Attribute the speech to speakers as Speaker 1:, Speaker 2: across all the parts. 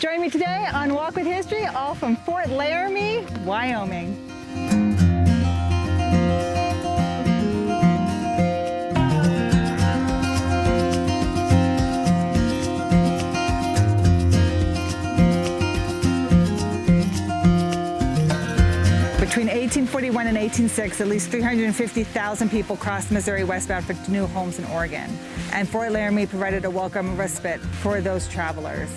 Speaker 1: Join me today on Walk with History, all from Fort Laramie, Wyoming. Between 1841 and 1806, at least 350,000 people crossed the Missouri westbound for new homes in Oregon. And Fort Laramie provided a welcome respite for those travelers.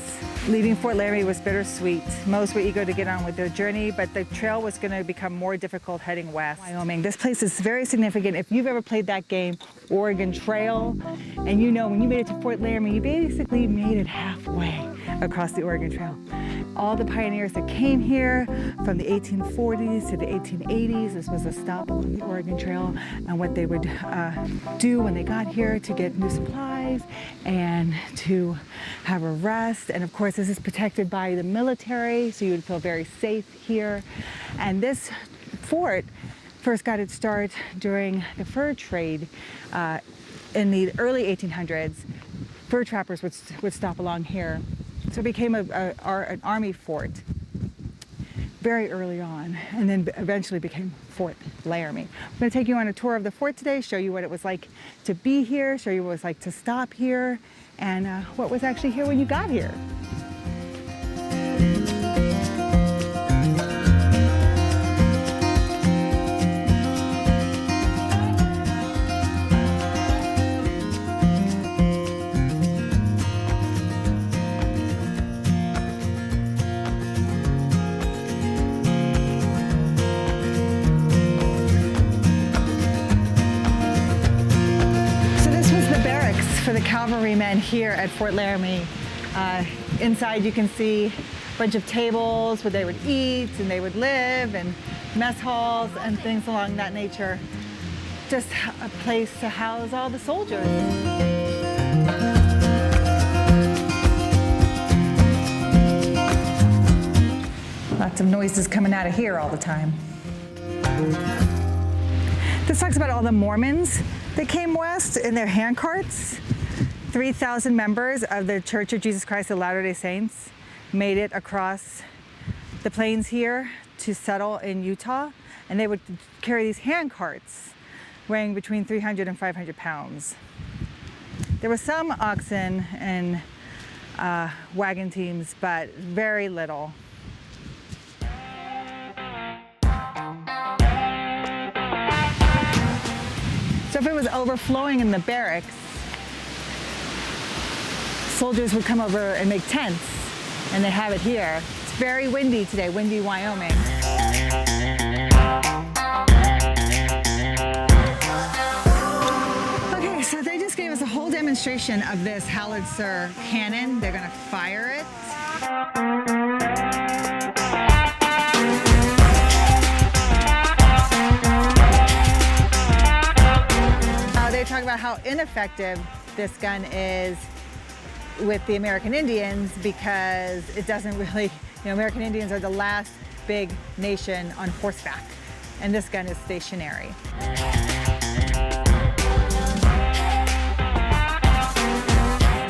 Speaker 1: Leaving Fort Laramie was bittersweet. Most were eager to get on with their journey, but the trail was going to become more difficult heading west. Wyoming. This place is very significant. If you've ever played that game, Oregon Trail, and you know when you made it to Fort Laramie, you basically made it halfway across the Oregon Trail. All the pioneers that came here from the 1840s to the 1880s, this was a stop along the Oregon Trail, and what they would do when they got here to get new supplies and to have a rest. And of course, this is protected by the military, so you would feel very safe here. And this fort first got its start during the fur trade in the early 1800s. Fur trappers would stop along here. So it became an army fort very early on, and then eventually became Fort Laramie. I'm going to take you on a tour of the fort today, show you what it was like to be here, show you what it was like to stop here, and what was actually here when you got here. For the cavalrymen here at Fort Laramie. Inside you can see a bunch of tables where they would eat and they would live, and mess halls and things along that nature. Just a place to house all the soldiers. Lots of noises coming out of here all the time. This talks about all the Mormons that came west in their handcarts. 3,000 members of the Church of Jesus Christ of Latter-day Saints made it across the plains here to settle in Utah, and they would carry these handcarts weighing between 300 and 500 pounds. There were some oxen and wagon teams, but very little. So if it was overflowing in the barracks, soldiers would come over and make tents, and they have it here. It's very windy today, windy Wyoming. Okay, so they just gave us a whole demonstration of this howitzer cannon. They're gonna fire it. They talk about how ineffective this gun is with the American Indians because it doesn't really, American Indians are the last big nation on horseback, and this gun is stationary.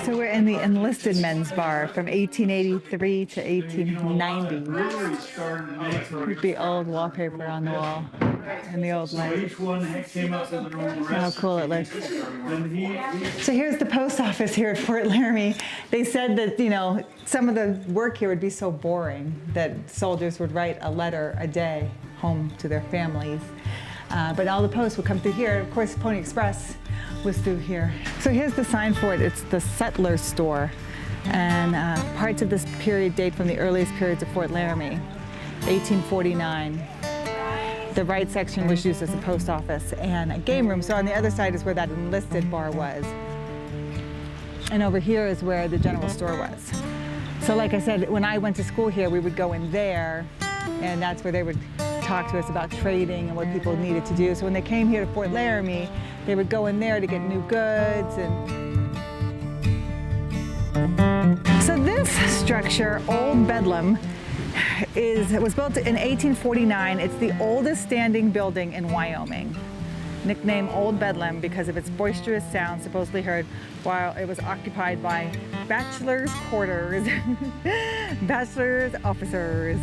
Speaker 1: So we're in the enlisted men's bar from 1883 to 1890. With the old wallpaper on the wall and the old light. How cool it looks. So here's the post office here at Fort Laramie. They said that, some of the work here would be so boring that soldiers would write a letter a day home to their families. But all the posts would come through here. Of course, Pony Express was through here. So here's the sign for it. It's the Settler Store. And parts of this period date from the earliest periods of Fort Laramie, 1849. The right section was used as a post office and a game room. So on the other side is where that enlisted bar was. And over here is where the general store was. So like I said, when I went to school here, we would go in there, and that's where they would talk to us about trading and what people needed to do. So when they came here to Fort Laramie, they would go in there to get new goods. So this structure, Old Bedlam, was built in 1849. It's the oldest standing building in Wyoming. Nicknamed Old Bedlam because of its boisterous sound supposedly heard while it was occupied by bachelors' quarters, bachelor's officers.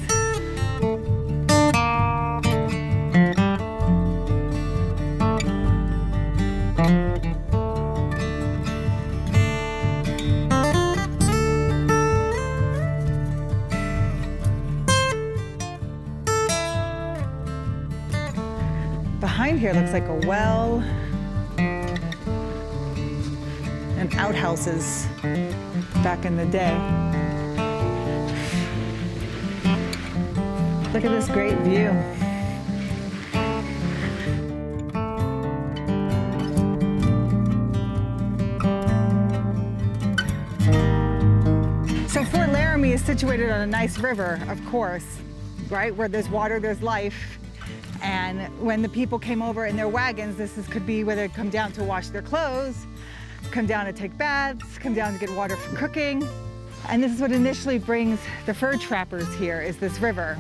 Speaker 1: Behind here looks like a well and outhouses back in the day. Look at this great view. So Fort Laramie is situated on a nice river, of course, right? Where there's water, there's life. And when the people came over in their wagons, could be where they'd come down to wash their clothes, come down to take baths, come down to get water for cooking. And this is what initially brings the fur trappers here, is this river.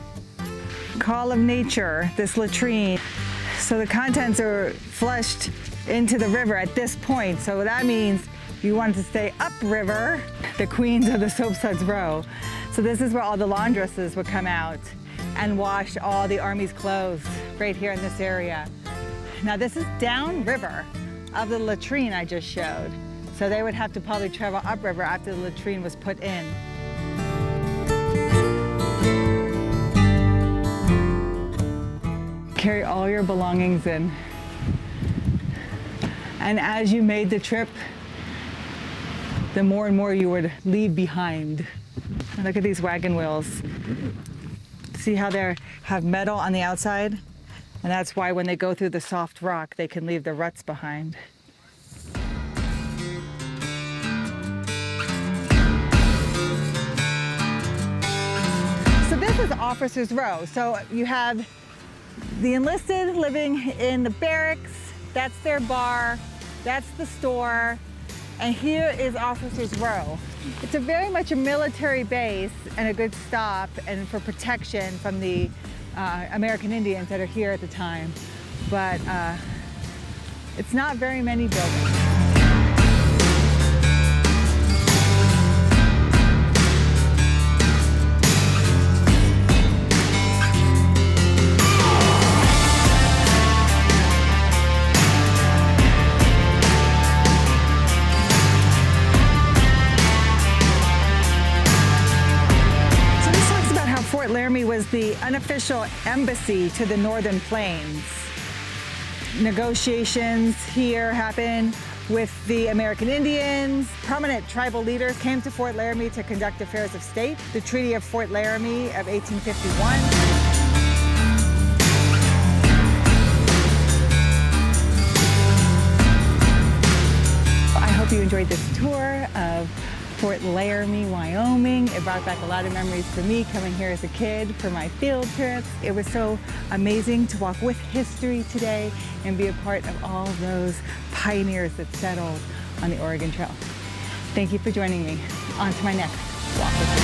Speaker 1: Call of nature, this latrine. So the contents are flushed into the river at this point. So that means if you wanted to stay upriver, the queens of the soapsuds row. So this is where all the laundresses would come out and wash all the Army's clothes right here in this area. Now this is downriver of the latrine I just showed. So they would have to probably travel upriver after the latrine was put in. Carry all your belongings in. And as you made the trip, the more and more you would leave behind. And look at these wagon wheels. See how they have metal on the outside? And that's why when they go through the soft rock, they can leave the ruts behind. So this is Officers Row. So you have the enlisted living in the barracks. That's their bar. That's the store. And here is Officers Row. It's very much a military base and a good stop and for protection from the American Indians that are here at the time. But it's not very many buildings. Fort Laramie was the unofficial embassy to the Northern Plains. Negotiations here happened with the American Indians. Prominent tribal leaders came to Fort Laramie to conduct affairs of state. The Treaty of Fort Laramie of 1851. I hope you enjoyed this tour of Fort Laramie, Wyoming. It brought back a lot of memories for me coming here as a kid for my field trips. It was so amazing to walk with history today and be a part of all those pioneers that settled on the Oregon Trail. Thank you for joining me. On to my next walk with you.